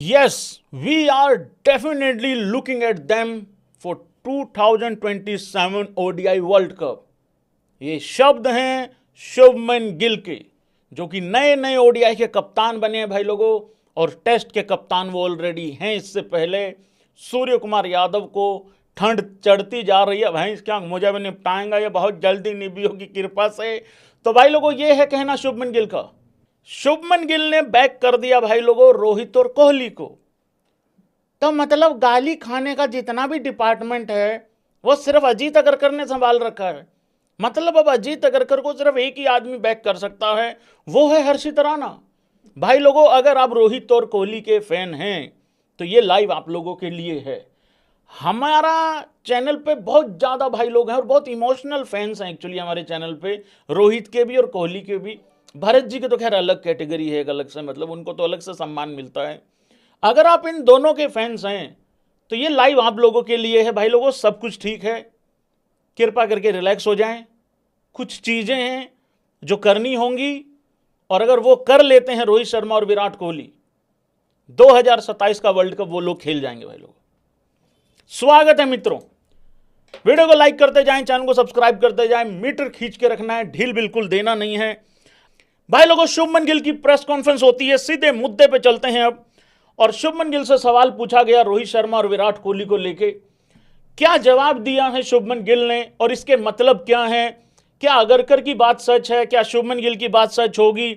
Yes, we are definitely looking at them for 2027 ODI world cup. ये शब्द हैं शुभमन गिल के, जो कि नए नए ओडीआई के कप्तान बने हैं भाई लोगों, और टेस्ट के कप्तान वो ऑलरेडी हैं। इससे पहले सूर्य कुमार यादव को ठंड चढ़ती जा रही है, भैंस क्या मुझे भी निपटाएंगा ये बहुत जल्दी निबियों की कृपा से। तो भाई लोगों ये है कहना शुभमन गिल का। शुभमन गिल ने बैक कर दिया भाई लोगों रोहित और कोहली को। तो मतलब गाली खाने का जितना भी डिपार्टमेंट है वो सिर्फ अजीत अगरकर ने संभाल रखा है। मतलब अब अजीत अगरकर को सिर्फ एक ही आदमी बैक कर सकता है, वो है हर्षित राणा। भाई लोगों अगर आप रोहित और कोहली के फैन हैं तो ये लाइव आप लोगों के लिए है। हमारा चैनल पे बहुत ज़्यादा भाई लोग हैं और बहुत इमोशनल फैंस हैं एक्चुअली हमारे चैनल पे, रोहित के भी और कोहली के भी। भरत जी के तो खैर अलग कैटेगरी है, एक अलग से मतलब उनको तो अलग से सम्मान मिलता है। अगर आप इन दोनों के फैंस हैं तो ये लाइव आप लोगों के लिए है भाई लोगों। सब कुछ ठीक है, कृपा करके रिलैक्स हो जाएं। कुछ चीज़ें हैं जो करनी होंगी और अगर वो कर लेते हैं रोहित शर्मा और विराट कोहली, 2027 का वर्ल्ड कप वो लोग खेल जाएंगे भाई लोग। स्वागत है मित्रों, वीडियो को लाइक करते जाएं, चैनल को सब्सक्राइब करते जाएं। मीटर खींच के रखना है, ढील बिल्कुल देना नहीं है भाई लोगों। शुभमन गिल की प्रेस कॉन्फ्रेंस होती है, सीधे मुद्दे पे चलते हैं अब। और शुभमन गिल से सवाल पूछा गया रोहित शर्मा और विराट कोहली को लेके, क्या जवाब दिया है शुभमन गिल ने और इसके मतलब क्या है? क्या अगरकर की बात सच है? क्या शुभमन गिल की बात सच होगी?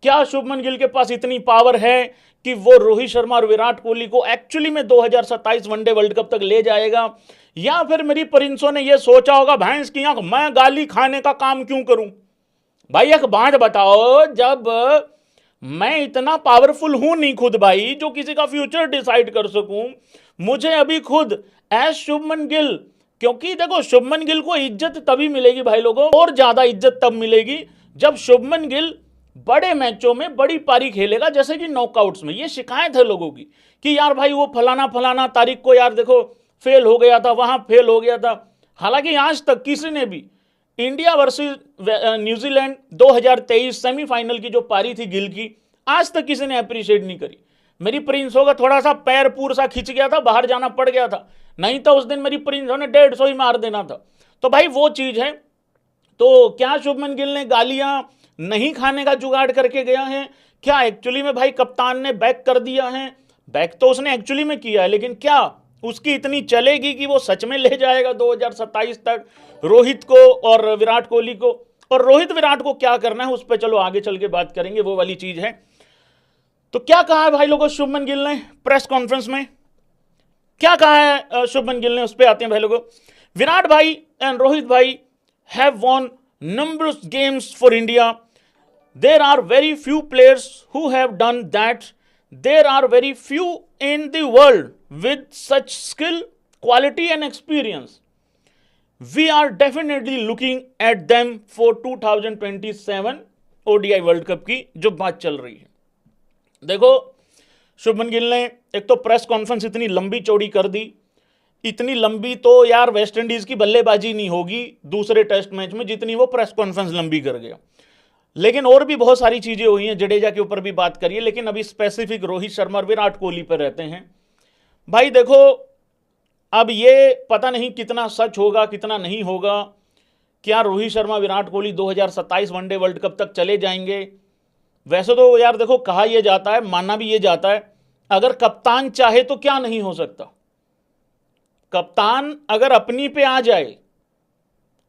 क्या शुभमन गिल के पास इतनी पावर है कि वो रोहित शर्मा और विराट कोहली को एक्चुअली में 2027 वनडे वर्ल्ड कप तक ले जाएगा? या फिर मेरी प्रिंसों ने यह सोचा होगा भैंस की आंख मैं गाली खाने का काम क्यों करूं? भाई एक बात बताओ, जब मैं इतना पावरफुल हूं नहीं खुद भाई जो किसी का फ्यूचर डिसाइड कर सकूं, मुझे अभी खुद एज शुभमन गिल, क्योंकि देखो शुभमन गिल को इज्जत तभी मिलेगी भाई लोगों, और ज्यादा इज्जत तब मिलेगी जब शुभमन गिल बड़े मैचों में बड़ी पारी खेलेगा, जैसे कि नॉकआउट्स में। ये शिकायत है लोगों की कि यार भाई वो फलाना फलाना तारीख को यार देखो फेल हो गया था, वहां फेल हो गया था। हालांकि आज तक किसी ने भी इंडिया वर्सेस न्यूजीलैंड 2023 सेमीफाइनल की जो पारी थी गिल की, आज तक किसी ने अप्रिशिएट नहीं करी। मेरी प्रिंसों का थोड़ा सा पैर पूर सा खिंच गया था, बाहर जाना पड़ गया था, नहीं तो उस दिन मेरी प्रिंसों ने 150 ही मार देना था। तो भाई वो चीज है। तो क्या शुभमन गिल ने गालियां नहीं खाने का जुगाड़ करके गया है? क्या एक्चुअली में भाई कप्तान ने बैक कर दिया है? बैक तो उसने एक्चुअली में किया है, लेकिन क्या उसकी इतनी चलेगी कि वो सच में ले जाएगा 2027 तक रोहित को और विराट कोहली को? और रोहित विराट को क्या करना है उस पर चलो आगे चल के बात करेंगे, वो वाली चीज है। तो क्या कहा है भाई लोगों शुभमन गिल ने प्रेस कॉन्फ्रेंस में? क्या कहा है शुभमन गिल ने, उस पर आते हैं भाई लोगों। विराट भाई एंड रोहित भाई have von numerous games for India. There are very few players who have done that. There are very few in the world with such skill, quality and experience. We are definitely looking at them for 2027 ODI world cup की जो बात चल रही है। देखो शुभमन गिल ने एक तो प्रेस कॉन्फ्रेंस इतनी लंबी चौड़ी कर दी, इतनी लंबी तो यार वेस्ट इंडीज की बल्लेबाजी नहीं होगी दूसरे टेस्ट मैच में जितनी वो प्रेस कॉन्फ्रेंस लंबी कर गया। लेकिन और भी बहुत सारी चीजें हुई हैं, जडेजा के ऊपर भी बात करिए, लेकिन अभी स्पेसिफिक रोहित शर्मा और विराट कोहली पर रहते हैं। भाई देखो अब ये पता नहीं कितना सच होगा कितना नहीं होगा। क्या Rohit Sharma Virat Kohli 2027 one day world cup तक चले जाएंगे? वैसे तो यार देखो कहा यह जाता है, माना भी ये जाता है, अगर कप्तान चाहे तो क्या नहीं हो सकता। कप्तान अगर अपनी पे आ जाए,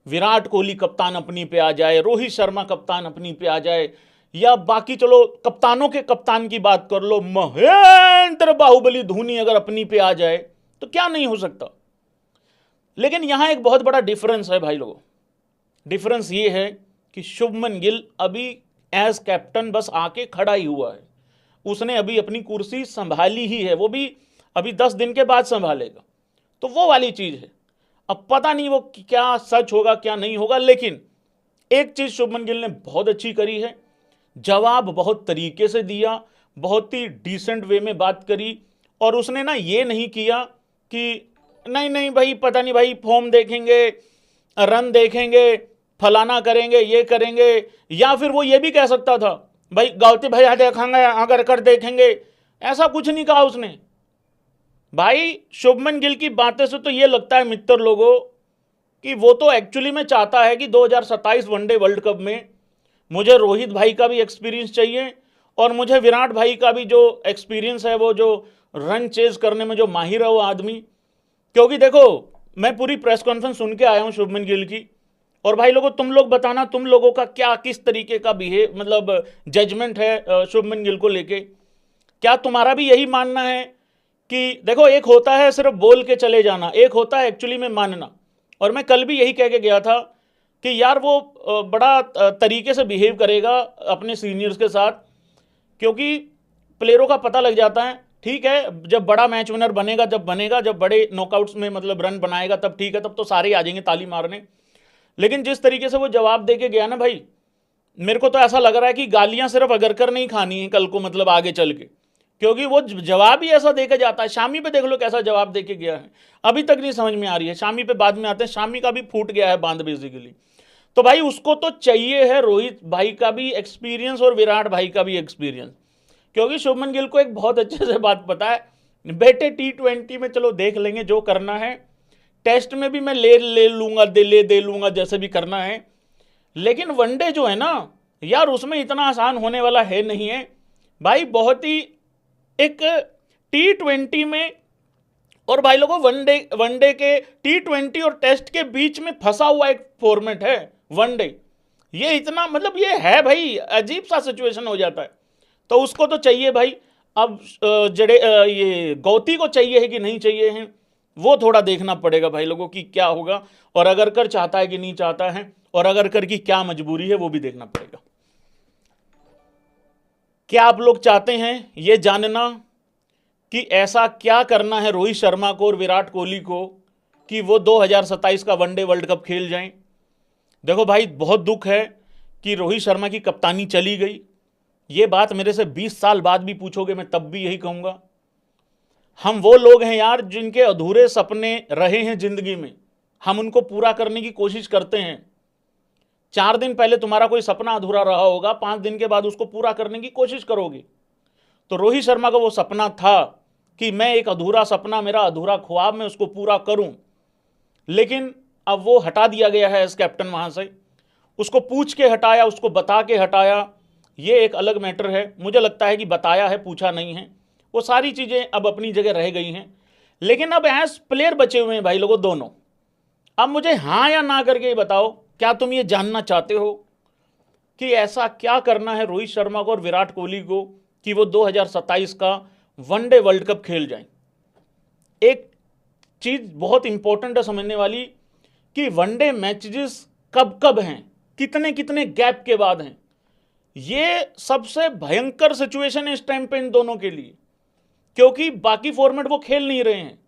विराट कोहली कप्तान अपनी पे आ जाए, रोहित शर्मा कप्तान अपनी पे आ जाए, या बाकी चलो कप्तानों के कप्तान की बात कर लो, महेंद्र बाहुबली धोनी अगर अपनी पे आ जाए तो क्या नहीं हो सकता। लेकिन यहां एक बहुत बड़ा डिफरेंस है भाई लोगों। डिफरेंस ये है कि शुभमन गिल अभी एज कैप्टन बस आके खड़ा ही हुआ है, उसने अभी अपनी कुर्सी संभाली ही है, वो भी अभी 10 दिन के बाद संभालेगा। तो वो वाली चीज है। अब पता नहीं वो क्या सच होगा क्या नहीं होगा, लेकिन एक चीज शुभमन गिल ने बहुत अच्छी करी है, जवाब बहुत तरीके से दिया, बहुत ही डिसेंट वे में बात करी। और उसने ना ये नहीं किया कि नहीं नहीं भाई पता नहीं भाई फॉर्म देखेंगे, रन देखेंगे, फलाना करेंगे, ये करेंगे। या फिर वो ये भी कह सकता था भाई गौती भैया देखेंगे, अगर कर देखेंगे, ऐसा कुछ नहीं कहा उसने भाई। शुभमन गिल की बातें से तो ये लगता है मित्र लोगों कि वो तो एक्चुअली में चाहता है कि 2027 वनडे वर्ल्ड कप में मुझे रोहित भाई का भी एक्सपीरियंस चाहिए और मुझे विराट भाई का भी जो एक्सपीरियंस है, वो जो रन चेज करने में जो माहिर है वो आदमी। क्योंकि देखो, मैं पूरी प्रेस कॉन्फ्रेंस सुन के आया हूं शुभमन गिल की, और भाई लोगों तुम लोग बताना तुम लोगों का क्या किस तरीके का बिहेव मतलब जजमेंट है शुभमन गिल को लेके। क्या तुम्हारा भी यही मानना है कि देखो, एक होता है सिर्फ बोल के चले जाना, एक होता है एक्चुअली में मानना। और मैं कल भी यही कह के गया था कि यार वो बड़ा तरीके से बिहेव करेगा अपने सीनियर्स के साथ, क्योंकि प्लेयरों का पता लग जाता है। ठीक है, जब बड़ा मैच विनर बनेगा, जब बड़े नॉकआउट्स में मतलब रन बनाएगा तब ठीक है, तब तो सारे ही आ जाएंगे ताली मारने। लेकिन जिस तरीके से वो जवाब दे के गया ना भाई, मेरे को तो ऐसा लग रहा है कि गालियां सिर्फ अगरकर नहीं खानी है कल को, मतलब आगे चल के, क्योंकि वो जवाब ही ऐसा देके जाता है। शामी पे देख लो कैसा जवाब देके गया है, अभी तक नहीं समझ में आ रही है। शामी पे बाद में आते हैं, शामी का भी फूट गया है बांध बेसिकली। तो भाई उसको तो चाहिए है रोहित भाई का भी एक्सपीरियंस और विराट भाई का भी एक्सपीरियंस, क्योंकि शुभमन गिल को एक बहुत अच्छे से बात पता है, बेटे T20 में चलो देख लेंगे जो करना है, टेस्ट में भी मैं ले लूंगा, दे लूंगा जैसे भी करना है, लेकिन वनडे जो है ना यार, उसमें इतना आसान होने वाला है नहीं है भाई। बहुत ही एक T20 में, और भाई लोगों वनडे के T20 और टेस्ट के बीच में फंसा हुआ एक फॉर्मेट है वनडे। ये इतना मतलब ये है भाई, अजीब सा सिचुएशन हो जाता है। तो उसको तो चाहिए भाई। अब ये गौती को चाहिए है कि नहीं चाहिए है, वो थोड़ा देखना पड़ेगा भाई लोगों की क्या होगा, और अगर कर चाहता है कि नहीं चाहता है, और अगर कर की क्या मजबूरी है वो भी देखना पड़ेगा। क्या आप लोग चाहते हैं ये जानना कि ऐसा क्या करना है रोहित शर्मा को और विराट कोहली को कि वो 2027 का वनडे वर्ल्ड कप खेल जाएं? देखो भाई, बहुत दुख है कि रोहित शर्मा की कप्तानी चली गई। ये बात मेरे से 20 साल बाद भी पूछोगे, मैं तब भी यही कहूंगा। हम वो लोग हैं यार जिनके अधूरे सपने रहे हैं जिंदगी में, हम उनको पूरा करने की कोशिश करते हैं। 4 दिन पहले तुम्हारा कोई सपना अधूरा रहा होगा, 5 दिन के बाद उसको पूरा करने की कोशिश करोगे। तो रोहित शर्मा का वो सपना था कि मैं एक अधूरा सपना, मेरा अधूरा ख्वाब, मैं उसको पूरा करूं, लेकिन अब वो हटा दिया गया है एज कैप्टन वहां से। उसको पूछ के हटाया, उसको बता के हटाया, ये एक अलग मैटर है। मुझे लगता है कि बताया है, पूछा नहीं है। वो सारी चीज़ें अब अपनी जगह रह गई हैं, लेकिन अब एज प्लेयर बचे हुए हैं भाई लोगों दोनों। अब मुझे हाँ या ना करके बताओ, क्या तुम ये जानना चाहते हो कि ऐसा क्या करना है रोहित शर्मा को और विराट कोहली को कि वो 2027 का वनडे वर्ल्ड कप खेल जाएं? एक चीज बहुत इंपॉर्टेंट है समझने वाली कि वनडे मैचेस कब कब हैं, कितने कितने गैप के बाद हैं। ये सबसे भयंकर सिचुएशन है इस टाइम पे इन दोनों के लिए, क्योंकि बाकी फॉर्मेट वो खेल नहीं रहे हैं।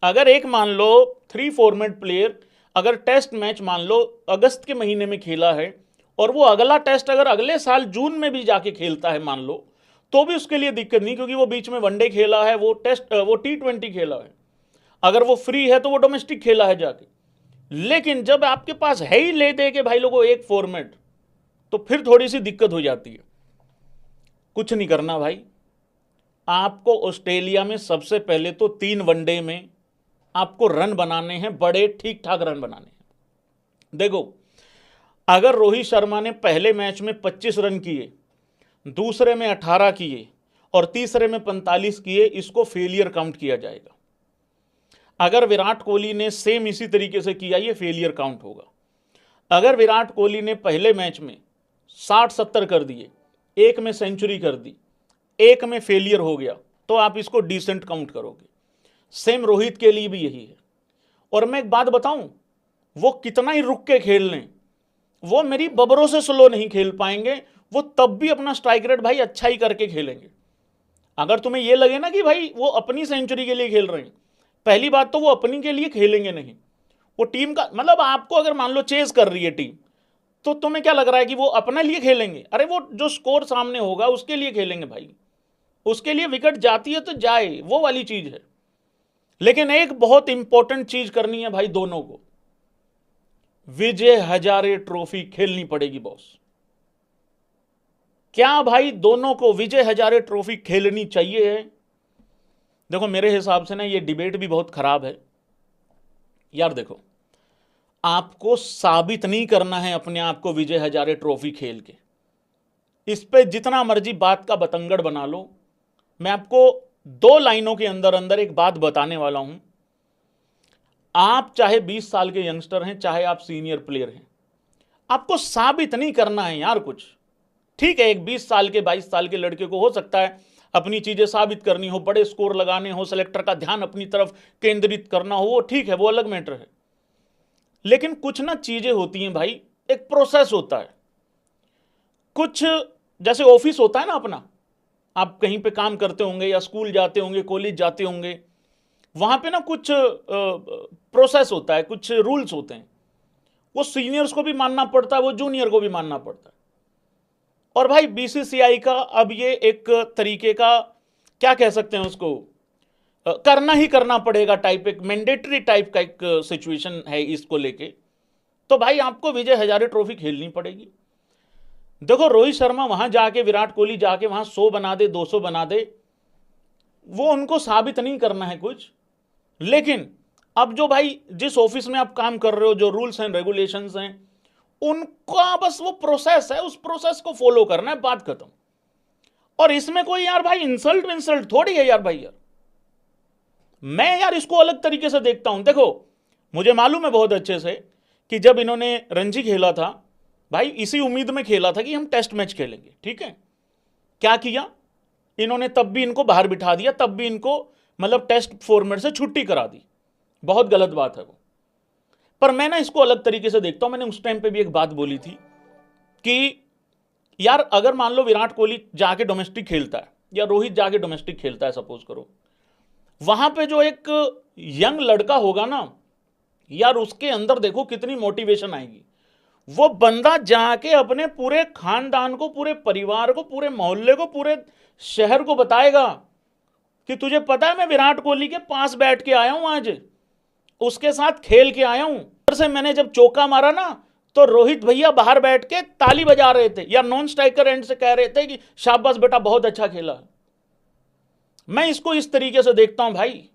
अगर एक मान लो 3 फॉर्मेट प्लेयर अगर टेस्ट मैच मान लो अगस्त के महीने में खेला है, और वो अगला टेस्ट अगर अगले साल जून में भी जाके खेलता है मान लो, तो भी उसके लिए दिक्कत नहीं, क्योंकि वो बीच में वनडे खेला है, वो T20 खेला है। अगर वो फ्री है तो वो डोमेस्टिक खेला है जाके। लेकिन जब आपके पास है ही ले दे के भाई लोगों एक फॉर्मेट, तो फिर थोड़ी सी दिक्कत हो जाती है। कुछ नहीं करना भाई, आपको ऑस्ट्रेलिया में सबसे पहले तो 3 वनडे में आपको रन बनाने हैं, बड़े ठीक ठाक रन बनाने हैं। देखो, अगर रोहित शर्मा ने पहले मैच में 25 रन किए, दूसरे में 18 किए और तीसरे में 45 किए, इसको फेलियर काउंट किया जाएगा। अगर विराट कोहली ने सेम इसी तरीके से किया, ये फेलियर काउंट होगा। अगर विराट कोहली ने पहले मैच में 60-70 कर दिए, एक में सेंचुरी कर दी, एक में फेलियर हो गया, तो आप इसको डिसेंट काउंट करोगे। सेम रोहित के लिए भी यही है। और मैं एक बात बताऊं, वो कितना ही रुक के खेल लें, वो मेरी बबरों से स्लो नहीं खेल पाएंगे। वो तब भी अपना स्ट्राइक रेट भाई अच्छा ही करके खेलेंगे। अगर तुम्हें यह लगे ना कि भाई वो अपनी सेंचुरी के लिए खेल रहे हैं, पहली बात तो वो अपनी के लिए खेलेंगे नहीं, वो टीम का मतलब आपको अगर मान लो चेज कर रही है टीम, तो तुम्हें क्या लग रहा है कि वो अपने लिए खेलेंगे? अरे वो जो स्कोर सामने होगा उसके लिए खेलेंगे भाई। उसके लिए विकेट जाती है तो जाए, वो वाली चीज है। लेकिन एक बहुत इंपॉर्टेंट चीज करनी है भाई दोनों को, विजय हजारे ट्रॉफी खेलनी पड़ेगी बॉस। क्या भाई दोनों को विजय हजारे ट्रॉफी खेलनी चाहिए है? देखो मेरे हिसाब से ना ये डिबेट भी बहुत खराब है यार। देखो, आपको साबित नहीं करना है अपने आप को विजय हजारे ट्रॉफी खेल के। इस पे जितना मर्जी बात का बतंगड़ बना लो, मैं आपको 2 लाइनों के अंदर अंदर एक बात बताने वाला हूं। आप चाहे 20 साल के यंगस्टर हैं, चाहे आप सीनियर प्लेयर हैं, आपको साबित नहीं करना है यार कुछ। ठीक है, एक 20 साल के 22 साल के लड़के को हो सकता है अपनी चीजें साबित करनी हो, बड़े स्कोर लगाने हो, सेलेक्टर का ध्यान अपनी तरफ केंद्रित करना हो, वो ठीक है, वो अलग मैटर है। लेकिन कुछ ना चीजें होती हैं भाई, एक प्रोसेस होता है। कुछ जैसे ऑफिस होता है ना अपना, आप कहीं पे काम करते होंगे या स्कूल जाते होंगे, कॉलेज जाते होंगे, वहां पे ना कुछ प्रोसेस होता है, कुछ रूल्स होते हैं। वो सीनियर्स को भी मानना पड़ता है, वो जूनियर को भी मानना पड़ता है। और भाई बीसीसीआई का अब ये एक तरीके का, क्या कह सकते हैं उसको, करना ही करना पड़ेगा टाइप, एक मैंडेटरी टाइप का एक सिचुएशन है इसको लेके। तो भाई आपको विजय हजारे ट्रॉफी खेलनी पड़ेगी। देखो रोहित शर्मा वहां जाके, विराट कोहली जाके वहां 100 बना दे, 200 बना दे, वो उनको साबित नहीं करना है कुछ। लेकिन अब जो भाई जिस ऑफिस में आप काम कर रहे हो, जो रूल्स एंड रेगुलेशंस हैं, उनका बस वो प्रोसेस है, उस प्रोसेस को फॉलो करना है, बात खत्म। और इसमें कोई यार भाई इंसल्ट थोड़ी है यार भाई। यार मैं यार इसको अलग तरीके से देखता हूं। देखो मुझे मालूम है बहुत अच्छे से कि जब इन्होंने रणजी खेला था, भाई इसी उम्मीद में खेला था कि हम टेस्ट मैच खेलेंगे, ठीक है। क्या किया इन्होंने, तब भी इनको बाहर बिठा दिया, तब भी इनको मतलब टेस्ट फॉर्मेट से छुट्टी करा दी। बहुत गलत बात है वो। पर मैं ना इसको अलग तरीके से देखता हूं। मैंने उस टाइम पे भी एक बात बोली थी कि यार अगर मान लो विराट कोहली जाके डोमेस्टिक खेलता है या रोहित जाके डोमेस्टिक खेलता है, सपोज करो, वहां पे जो एक यंग लड़का होगा ना यार, उसके अंदर देखो कितनी मोटिवेशन आएगी। वो बंदा जाके अपने पूरे खानदान को, पूरे परिवार को, पूरे मोहल्ले को, पूरे शहर को बताएगा कि तुझे पता है मैं विराट कोहली के पास बैठ के आया हूं, आज उसके साथ खेल के आया हूं। से मैंने जब चौका मारा ना, तो रोहित भैया बाहर बैठ के ताली बजा रहे थे, या नॉन स्ट्राइकर एंड से कह रहे थे कि शाबाश बेटा बहुत अच्छा खेला। मैं इसको इस तरीके से देखता हूं भाई।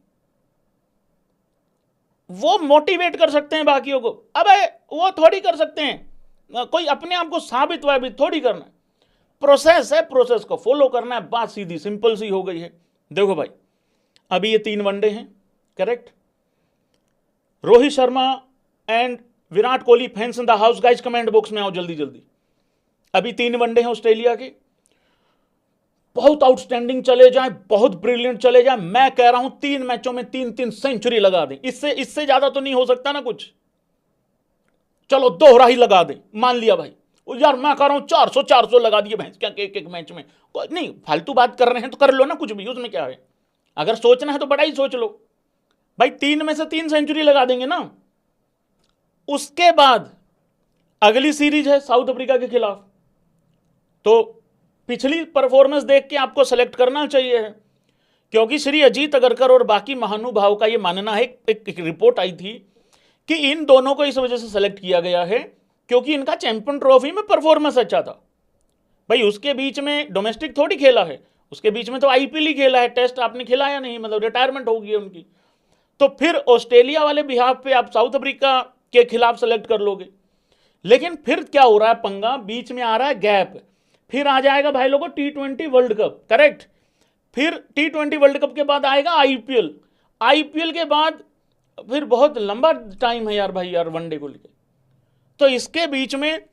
वो मोटिवेट कर सकते हैं बाकियों को, अबे वो थोड़ी कर सकते हैं, कोई अपने आप को साबित वाबित थोड़ी करना है। प्रोसेस है, प्रोसेस को फॉलो करना है, बात सीधी सिंपल सी हो गई है। देखो भाई अभी ये 3 वनडे हैं, correct. Rohit Sharma and Virat Kohli fans in the house, guys comment box में आओ जल्दी जल्दी। अभी 3 वनडे हैं ऑस्ट्रेलिया के, बहुत आउटस्टैंडिंग चले जाए, बहुत ब्रिलियंट चले जाए। मैं कह रहा हूं 3 मैचों में 3-3 सेंचुरी लगा दें, इससे ज्यादा तो नहीं हो सकता ना कुछ। चलो दोहरा ही लगा दें, मान लिया भाई। यार मैं कह रहा हूं 400 लगा दिए भैंस क्या एक मैच में। नहीं फालतू बात कर रहे हैं तो कर लो ना, कुछ भी उसमें क्या है। अगर सोचना है तो बड़ा ही सोच लो भाई। 3 में से 3 सेंचुरी लगा देंगे ना। उसके बाद अगली सीरीज है साउथ अफ्रीका के खिलाफ, तो पिछली परफॉर्मेंस देख के आपको सेलेक्ट करना चाहिए है, क्योंकि श्री अजीत अगरकर और बाकी महानुभाव का यह मानना है, एक रिपोर्ट आई थी कि इन दोनों को इस वजह से सेलेक्ट किया गया है क्योंकि इनका चैंपियन ट्रॉफी में परफॉर्मेंस अच्छा था। भाई उसके बीच में डोमेस्टिक थोड़ी खेला है, उसके बीच में तो आईपीएल ही खेला है, टेस्ट आपने खिलाया नहीं, मतलब रिटायरमेंट हो गई है उनकी। तो फिर ऑस्ट्रेलिया वाले बिहाफ पे आप साउथ अफ्रीका के खिलाफ सेलेक्ट कर लोगे। लेकिन फिर क्या हो रहा है पंगा, बीच में आ रहा है गैप, फिर आ जाएगा भाई लोगों T20 वर्ल्ड कप, करेक्ट। फिर T20 वर्ल्ड कप के बाद आएगा आईपीएल, आईपीएल के बाद फिर बहुत लंबा टाइम है यार भाई, यार वनडे को लेकर। तो इसके बीच में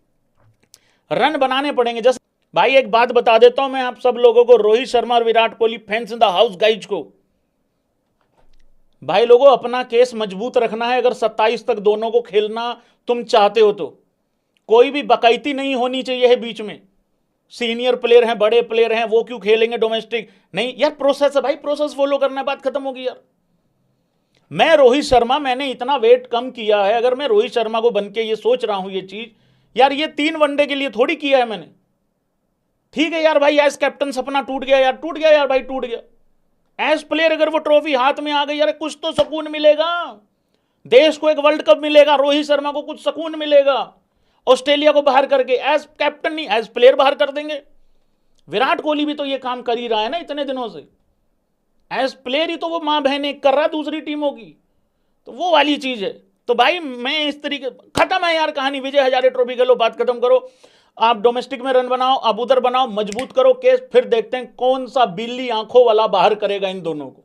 रन बनाने पड़ेंगे। जैसे भाई एक बात बता देता हूं मैं आप सब लोगों को, रोहित शर्मा और Virat Kohli fans in the house guys को, भाई लोगों अपना केस मजबूत रखना है। अगर 27 तक दोनों को खेलना तुम चाहते हो तो कोई भी बकैती नहीं होनी चाहिए है बीच में। सीनियर प्लेयर हैं, बड़े प्लेयर हैं, वो क्यों खेलेंगे डोमेस्टिक, नहीं यार प्रोसेस है भाई, प्रोसेस फॉलो करना है, बात खत्म होगी यार। मैं रोहित शर्मा, मैंने इतना वेट कम किया है, अगर मैं रोहित शर्मा को बनके ये सोच रहा हूं ये चीज, यार ये 3 वनडे के लिए थोड़ी किया है मैंने। ठीक है यार भाई, एज कैप्टन सपना टूट गया यार, टूट गया यार भाई, टूट गया। एज प्लेयर अगर वो ट्रॉफी हाथ में आ गई यार, कुछ तो सुकून मिलेगा, देश को एक वर्ल्ड कप मिलेगा, रोहित शर्मा को कुछ सुकून मिलेगा। ऑस्ट्रेलिया को बाहर करके एज कैप्टन नहीं, एज प्लेयर बाहर कर देंगे। विराट कोहली भी तो ये काम कर ही रहा है ना इतने दिनों से। एज प्लेयर ही तो वो माँ बहन एक कर रहा है दूसरी टीमों की, तो वो वाली चीज है। तो भाई मैं इस तरीके, खत्म है यार कहानी, विजय हजारे ट्रॉफी खेलो, बात खत्म करो। आप डोमेस्टिक में रन बनाओ, आप उधर बनाओ, मजबूत करो केस, फिर देखते हैं कौन सा बिल्ली आंखों वाला बाहर करेगा इन दोनों को।